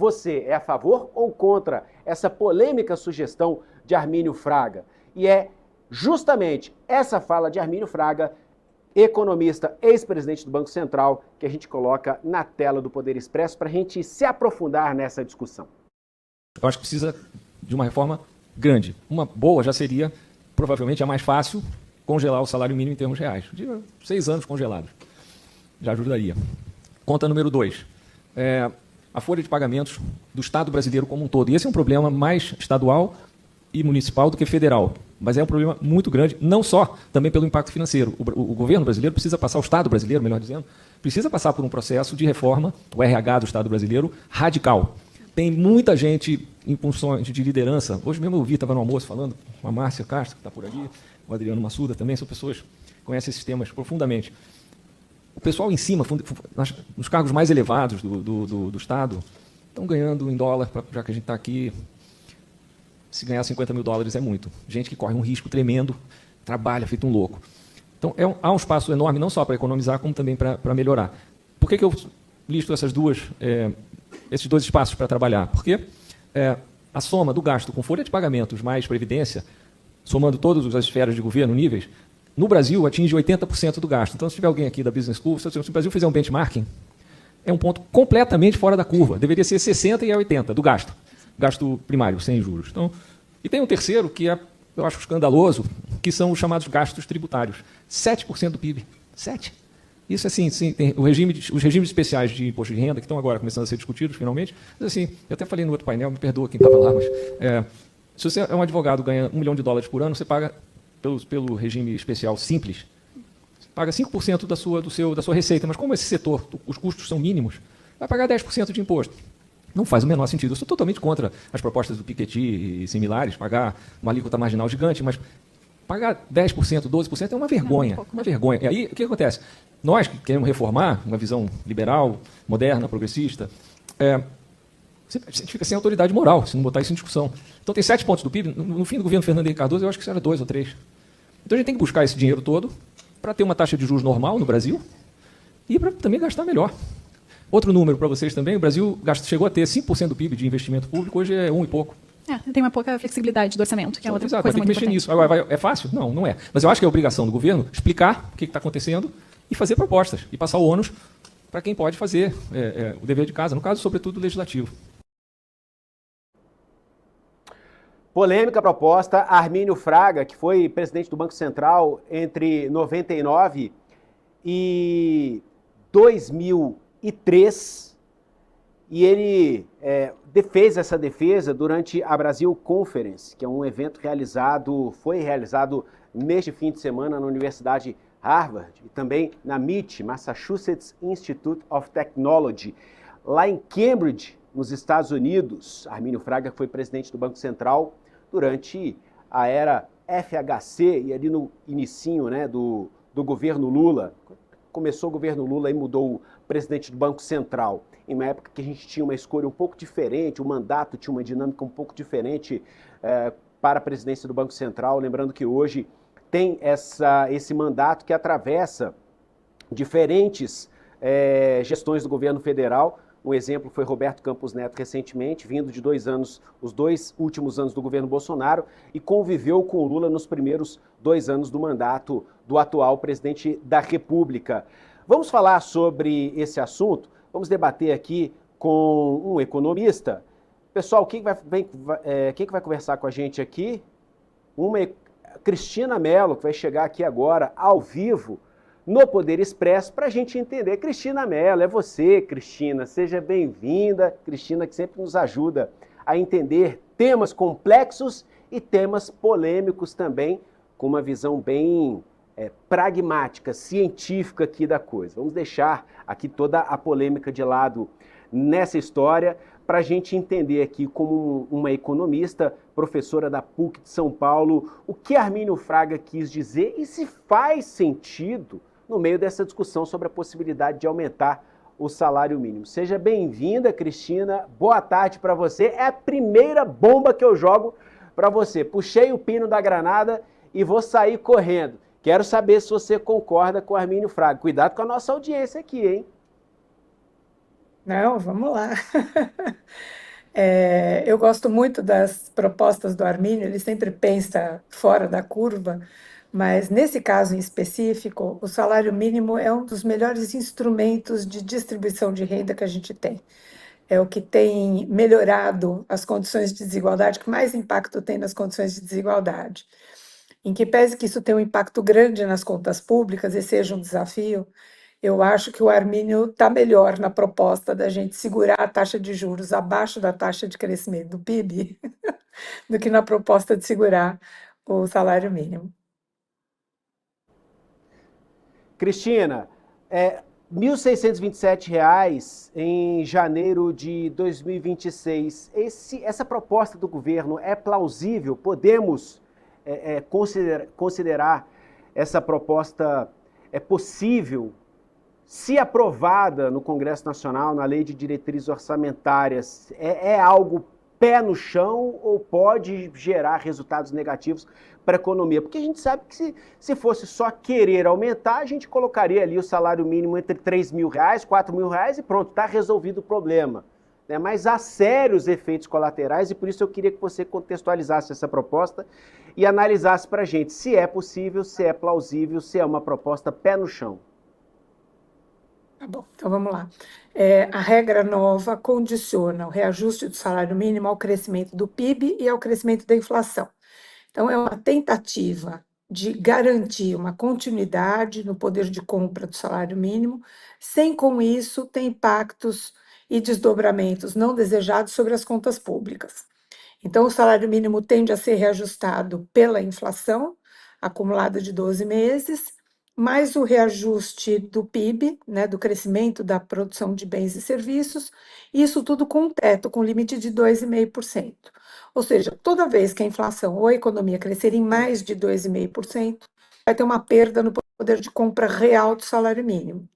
Você é a favor ou contra essa polêmica sugestão de Armínio Fraga? E é justamente essa fala de Armínio Fraga, economista, ex-presidente do Banco Central, que a gente coloca na tela do Poder Expresso para a gente se aprofundar nessa discussão. Eu acho que precisa de uma reforma grande. Uma boa já seria, provavelmente, a mais fácil, congelar o salário mínimo em termos reais. De 6 anos congelados. Já ajudaria. Conta número 2. A folha de pagamentos do Estado brasileiro como um todo. E esse é um problema mais estadual e municipal do que federal. Mas é um problema muito grande, não só também pelo impacto financeiro. O governo brasileiro precisa passar, o Estado brasileiro, melhor dizendo, precisa passar por um processo de reforma, o RH do Estado brasileiro, radical. Tem muita gente em funções de liderança. Hoje mesmo eu vi, estava no almoço falando com a Márcia Castro, que está por ali, o Adriano Massuda também, são pessoas que conhecem esses temas profundamente. O pessoal em cima, nos cargos mais elevados do Estado, estão ganhando em dólar, já que a gente está aqui. Se ganhar 50 mil dólares é muito. Gente que corre um risco tremendo, trabalha feito um louco. Então, há um espaço enorme, não só para economizar, como também para melhorar. Por que eu listo esses dois espaços para trabalhar? Porque a soma do gasto com folha de pagamentos mais previdência, somando todas as esferas de governo níveis, no Brasil atinge 80% do gasto. Então, se tiver alguém aqui da Business School, se o Brasil fizer um benchmarking, é um ponto completamente fora da curva. Deveria ser 60% e 80% do gasto. Gasto primário, sem juros. Então, e tem um terceiro, que eu acho escandaloso, que são os chamados gastos tributários. 7% do PIB. 7%. Isso, assim, sim, tem os regimes especiais de imposto de renda, que estão agora começando a ser discutidos, finalmente. Mas, assim, eu até falei no outro painel, me perdoa quem estava lá, mas se você é um advogado, ganha $1 milhão por ano, você paga, pelo regime especial simples, paga 5% da sua receita. Mas como esse setor, os custos são mínimos, vai pagar 10% de imposto. Não faz o menor sentido. Eu sou totalmente contra as propostas do Piketty e similares, pagar uma alíquota marginal gigante, mas pagar 10%, 12% é uma vergonha. Uma vergonha. E aí, o que acontece? Nós que queremos reformar uma visão liberal, moderna, progressista, a gente fica sem autoridade moral, se não botar isso em discussão. Então, tem 7 pontos do PIB. No fim do governo Fernando Henrique Cardoso, eu acho que isso era 2 ou 3. Então, a gente tem que buscar esse dinheiro todo para ter uma taxa de juros normal no Brasil e para também gastar melhor. Outro número para vocês também, o Brasil chegou a ter 5% do PIB de investimento público, hoje é 1 e pouco. Tem uma pouca flexibilidade do orçamento, que é outra coisa muito importante. Nisso. Agora, é fácil? Não, não é. Mas eu acho que é obrigação do governo explicar o que está acontecendo e fazer propostas, e passar o ônus para quem pode fazer o dever de casa, no caso, sobretudo, o legislativo. Polêmica proposta, Armínio Fraga, que foi presidente do Banco Central entre 99 e 2003, e ele fez essa defesa durante a Brasil Conference, que é um evento foi realizado neste fim de semana na Universidade Harvard e também na MIT, Massachusetts Institute of Technology, lá em Cambridge, nos Estados Unidos. Armínio Fraga foi presidente do Banco Central durante a era FHC e ali no inicinho, né, do governo Lula. Começou o governo Lula e mudou o presidente do Banco Central, em uma época que a gente tinha uma escolha um pouco diferente, o mandato tinha uma dinâmica um pouco diferente para a presidência do Banco Central, lembrando que hoje tem esse mandato que atravessa diferentes gestões do governo federal. Um exemplo foi Roberto Campos Neto recentemente, vindo de 2 anos, os 2 últimos anos do governo Bolsonaro, e conviveu com o Lula nos primeiros 2 anos do mandato do atual presidente da República. Vamos falar sobre esse assunto, vamos debater aqui com um economista. Pessoal, quem que vai conversar com a gente aqui? Cristina Mello, que vai chegar aqui agora, ao vivo, no Poder Expresso, para a gente entender. Cristina Mello, é você, Cristina. Seja bem-vinda. Cristina, que sempre nos ajuda a entender temas complexos e temas polêmicos também, com uma visão bem pragmática, científica aqui da coisa. Vamos deixar aqui toda a polêmica de lado nessa história, para a gente entender aqui, como uma economista, professora da PUC de São Paulo, o que Armínio Fraga quis dizer e se faz sentido no meio dessa discussão sobre a possibilidade de aumentar o salário mínimo. Seja bem-vinda, Cristina. Boa tarde para você. É a primeira bomba que eu jogo para você. Puxei o pino da granada e vou sair correndo. Quero saber se você concorda com o Armínio Fraga. Cuidado com a nossa audiência aqui, hein? Não, vamos lá. Eu gosto muito das propostas do Armínio, ele sempre pensa fora da curva, mas nesse caso em específico, o salário mínimo é um dos melhores instrumentos de distribuição de renda que a gente tem. É o que tem melhorado as condições de desigualdade, que mais impacto tem nas condições de desigualdade. Em que pese que isso tenha um impacto grande nas contas públicas e seja um desafio, eu acho que o Armínio está melhor na proposta da gente segurar a taxa de juros abaixo da taxa de crescimento do PIB do que na proposta de segurar o salário mínimo. Cristina, R$ 1.627 em janeiro de 2026. Essa proposta do governo é plausível? Podemos considerar essa proposta possível? Se aprovada no Congresso Nacional, na Lei de Diretrizes Orçamentárias, é algo pé no chão ou pode gerar resultados negativos para a economia? Porque a gente sabe que se fosse só querer aumentar, a gente colocaria ali o salário mínimo entre R$ 3.000, R$ 4.000 e pronto, está resolvido o problema. Mas há sérios efeitos colaterais e por isso eu queria que você contextualizasse essa proposta e analisasse para a gente se é possível, se é plausível, se é uma proposta pé no chão. Tá bom, então vamos lá. A regra nova condiciona o reajuste do salário mínimo ao crescimento do PIB e ao crescimento da inflação. Então, é uma tentativa de garantir uma continuidade no poder de compra do salário mínimo, sem com isso ter impactos e desdobramentos não desejados sobre as contas públicas. Então, o salário mínimo tende a ser reajustado pela inflação acumulada de 12 meses, mais o reajuste do PIB, né, do crescimento da produção de bens e serviços, isso tudo com um teto, com limite de 2,5%. Ou seja, toda vez que a inflação ou a economia crescer em mais de 2,5%, vai ter uma perda no poder de compra real do salário mínimo.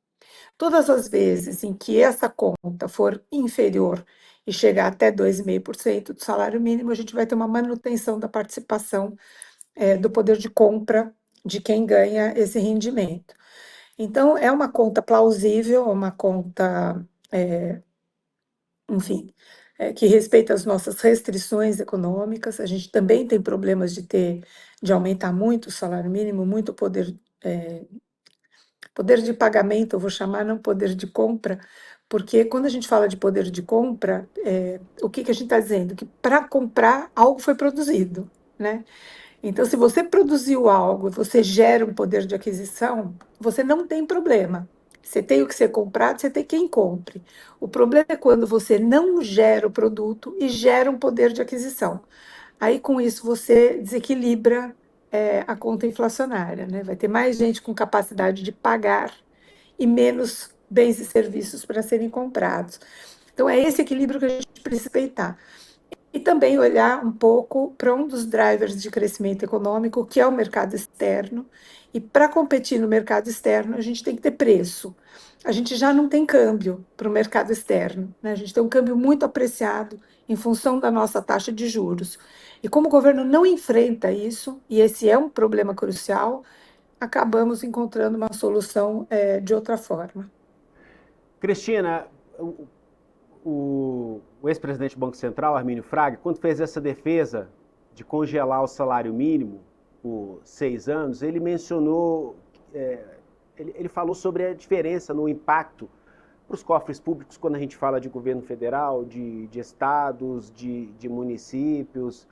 Todas as vezes em que essa conta for inferior e chegar até 2,5% do salário mínimo, a gente vai ter uma manutenção da participação do poder de compra de quem ganha esse rendimento. Então, é uma conta plausível, uma conta, enfim, que respeita as nossas restrições econômicas. A gente também tem problemas de aumentar muito o salário mínimo, muito poder de pagamento, eu vou chamar, não poder de compra, porque quando a gente fala de poder de compra, o que a gente está dizendo? Que para comprar, algo foi produzido, né? Então, se você produziu algo, você gera um poder de aquisição, você não tem problema. Você tem o que ser comprado, você tem quem compre. O problema é quando você não gera o produto e gera um poder de aquisição. Aí, com isso, você desequilibra a conta inflacionária, né? Vai ter mais gente com capacidade de pagar e menos bens e serviços para serem comprados. Então, é esse equilíbrio que a gente precisa respeitar. E também olhar um pouco para um dos drivers de crescimento econômico, que é o mercado externo. E para competir no mercado externo, a gente tem que ter preço. A gente já não tem câmbio para o mercado externo, né? A gente tem um câmbio muito apreciado em função da nossa taxa de juros. E como o governo não enfrenta isso, e esse é um problema crucial, acabamos encontrando uma solução de outra forma. Cristina, o ex-presidente do Banco Central, Armínio Fraga, quando fez essa defesa de congelar o salário mínimo por 6 anos, ele mencionou, ele falou sobre a diferença no impacto para os cofres públicos quando a gente fala de governo federal, de estados, de municípios.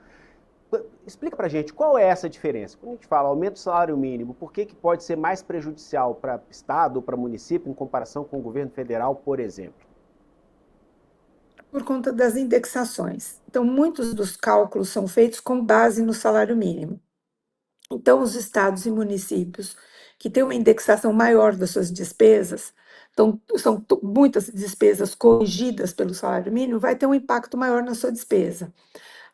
Explica para a gente qual é essa diferença. Quando a gente fala aumento do salário mínimo, por que pode ser mais prejudicial para estado ou para município em comparação com o governo federal, por exemplo? Por conta das indexações. Então, muitos dos cálculos são feitos com base no salário mínimo. Então, os estados e municípios que têm uma indexação maior das suas despesas, então, são muitas despesas corrigidas pelo salário mínimo, vai ter um impacto maior na sua despesa.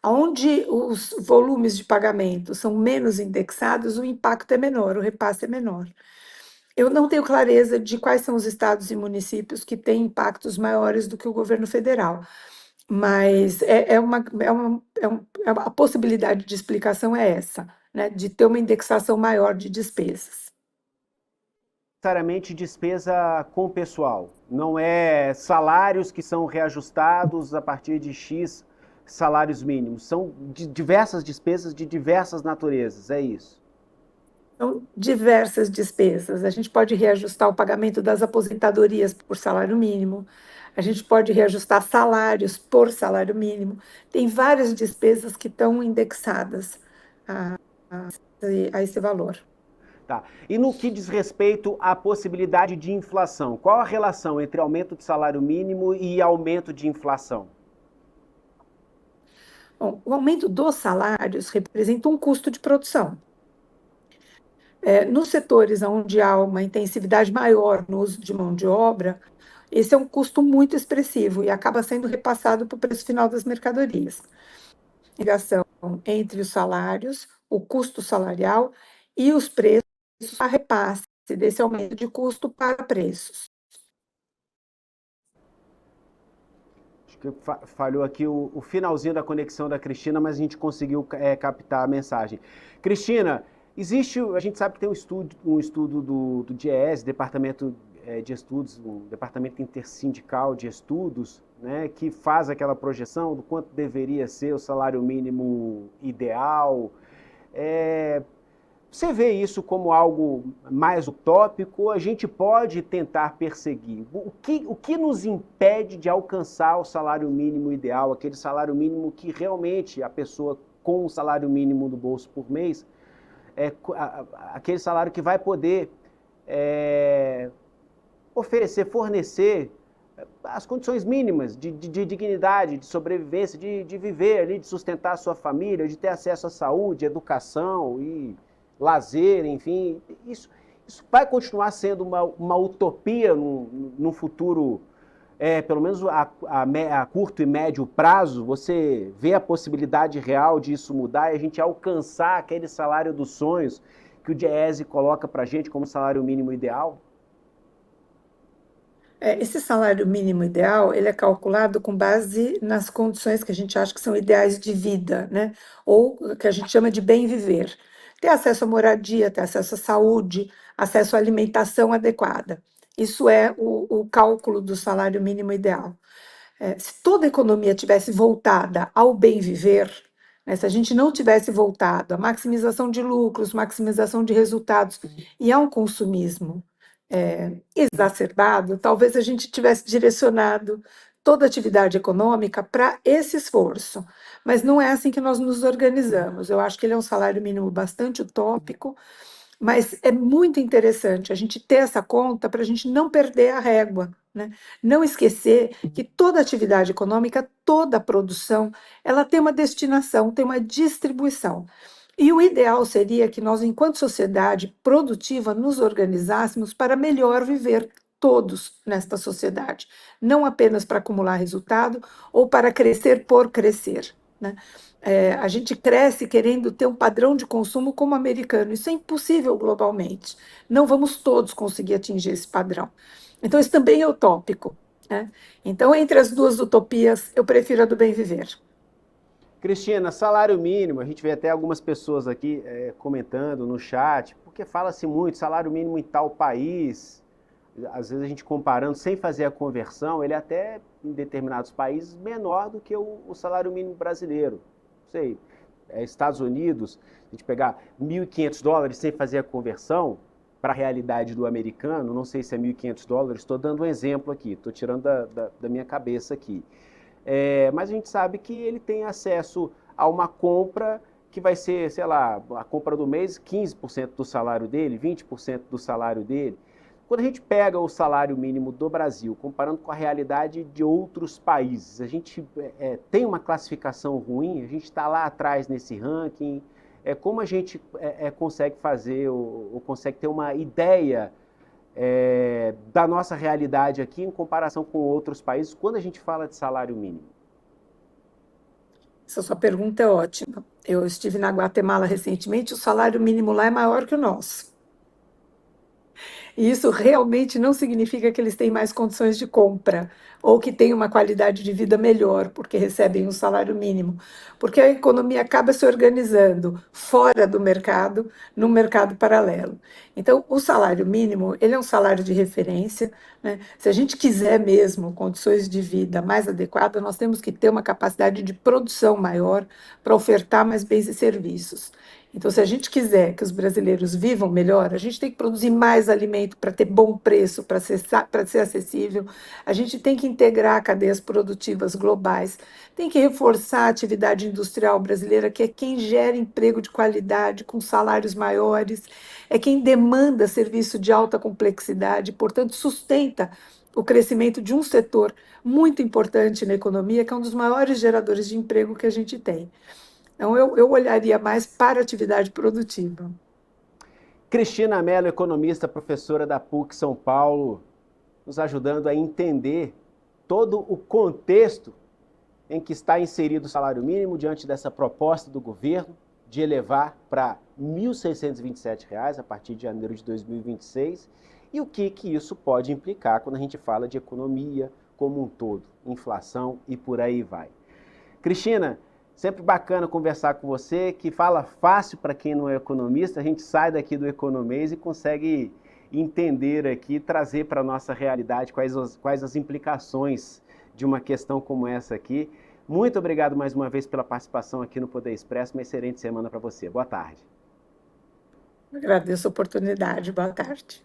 Onde os volumes de pagamento são menos indexados, o impacto é menor, o repasse é menor. Eu não tenho clareza de quais são os estados e municípios que têm impactos maiores do que o governo federal, mas a possibilidade de explicação é essa, né, de ter uma indexação maior de despesas. necessariamente despesa com pessoal, não é salários que são reajustados a partir de X salários mínimos, são diversas despesas de diversas naturezas, é isso? São diversas despesas. A gente pode reajustar o pagamento das aposentadorias por salário mínimo, a gente pode reajustar salários por salário mínimo. Tem várias despesas que estão indexadas a, a esse valor. Tá. E no que diz respeito à possibilidade de inflação, qual a relação entre aumento do salário mínimo e aumento de inflação? Bom, o aumento dos salários representa um custo de produção. Nos setores onde há uma intensividade maior no uso de mão de obra, esse é um custo muito expressivo e acaba sendo repassado para o preço final das mercadorias. Ligação entre os salários, o custo salarial e os preços, a repasse desse aumento de custo para preços. Acho que falhou aqui o finalzinho da conexão da Cristina, mas a gente conseguiu captar a mensagem. Cristina, a gente sabe que tem um estudo do DIEESE, Departamento de Estudos, um Departamento Intersindical de Estudos, né, que faz aquela projeção do quanto deveria ser o salário mínimo ideal. Você vê isso como algo mais utópico? A gente pode tentar perseguir? O que nos impede de alcançar o salário mínimo ideal, aquele salário mínimo que realmente a pessoa com o salário mínimo do bolso por mês, aquele salário que vai poder fornecer as condições mínimas de dignidade, de sobrevivência, de viver ali, de sustentar a sua família, de ter acesso à saúde, educação e lazer, enfim. Isso vai continuar sendo uma utopia no futuro, pelo menos a curto e médio prazo. Você vê a possibilidade real disso mudar e a gente alcançar aquele salário dos sonhos que o DIEESE coloca para a gente como salário mínimo ideal? Esse salário mínimo ideal, ele é calculado com base nas condições que a gente acha que são ideais de vida, né? Ou que a gente chama de bem viver. Ter acesso à moradia, ter acesso à saúde, acesso à alimentação adequada. Isso é o cálculo do salário mínimo ideal. Se toda a economia tivesse voltada ao bem viver, né, se a gente não tivesse voltado à maximização de lucros, maximização de resultados e ao consumismo exacerbado, talvez a gente tivesse direcionado toda a atividade econômica para esse esforço. Mas não é assim que nós nos organizamos. Eu acho que ele é um salário mínimo bastante utópico, mas é muito interessante a gente ter essa conta para a gente não perder a régua, né? Não esquecer que toda atividade econômica, toda produção, ela tem uma destinação, tem uma distribuição. E o ideal seria que nós, enquanto sociedade produtiva, nos organizássemos para melhor viver todos nesta sociedade, não apenas para acumular resultado ou para crescer por crescer, né? A gente cresce querendo ter um padrão de consumo como o americano. Isso é impossível globalmente. Não vamos todos conseguir atingir esse padrão. Então, isso também é utópico, né? Então, entre as duas utopias, eu prefiro a do bem viver. Cristina, salário mínimo, a gente vê até algumas pessoas aqui comentando no chat, porque fala-se muito salário mínimo em tal país, às vezes a gente comparando sem fazer a conversão, ele é até em determinados países menor do que o salário mínimo brasileiro. Não sei, Estados Unidos, a gente pegar $1.500 sem fazer a conversão para a realidade do americano, não sei se é $1.500, estou dando um exemplo aqui, estou tirando da minha cabeça aqui. Mas a gente sabe que ele tem acesso a uma compra que vai ser, sei lá, a compra do mês, 15% do salário dele, 20% do salário dele. Quando a gente pega o salário mínimo do Brasil, comparando com a realidade de outros países, a gente tem uma classificação ruim, a gente está lá atrás nesse ranking. Como a gente consegue fazer, ou consegue ter uma ideia da nossa realidade aqui em comparação com outros países, quando a gente fala de salário mínimo? Essa sua pergunta é ótima. Eu estive na Guatemala recentemente, o salário mínimo lá é maior que o nosso. E isso realmente não significa que eles têm mais condições de compra ou que têm uma qualidade de vida melhor porque recebem um salário mínimo, porque a economia acaba se organizando fora do mercado, num mercado paralelo. Então, o salário mínimo, ele é um salário de referência, né? Se a gente quiser mesmo condições de vida mais adequadas, nós temos que ter uma capacidade de produção maior para ofertar mais bens e serviços. Então, se a gente quiser que os brasileiros vivam melhor, a gente tem que produzir mais alimento para ter bom preço, para ser acessível. A gente tem que integrar cadeias produtivas globais. Tem que reforçar a atividade industrial brasileira, que é quem gera emprego de qualidade, com salários maiores, é quem demanda serviço de alta complexidade, portanto, sustenta o crescimento de um setor muito importante na economia, que é um dos maiores geradores de emprego que a gente tem. Então, eu olharia mais para a atividade produtiva. Cristina Mello, economista, professora da PUC São Paulo, nos ajudando a entender todo o contexto em que está inserido o salário mínimo diante dessa proposta do governo de elevar para R$ 1.627 a partir de janeiro de 2026 e o que isso pode implicar quando a gente fala de economia como um todo, inflação e por aí vai. Cristina, sempre bacana conversar com você, que fala fácil para quem não é economista, a gente sai daqui do Economês e consegue entender aqui, trazer para a nossa realidade quais as implicações de uma questão como essa aqui. Muito obrigado mais uma vez pela participação aqui no Poder Expresso, uma excelente semana para você. Boa tarde. Agradeço a oportunidade, boa tarde.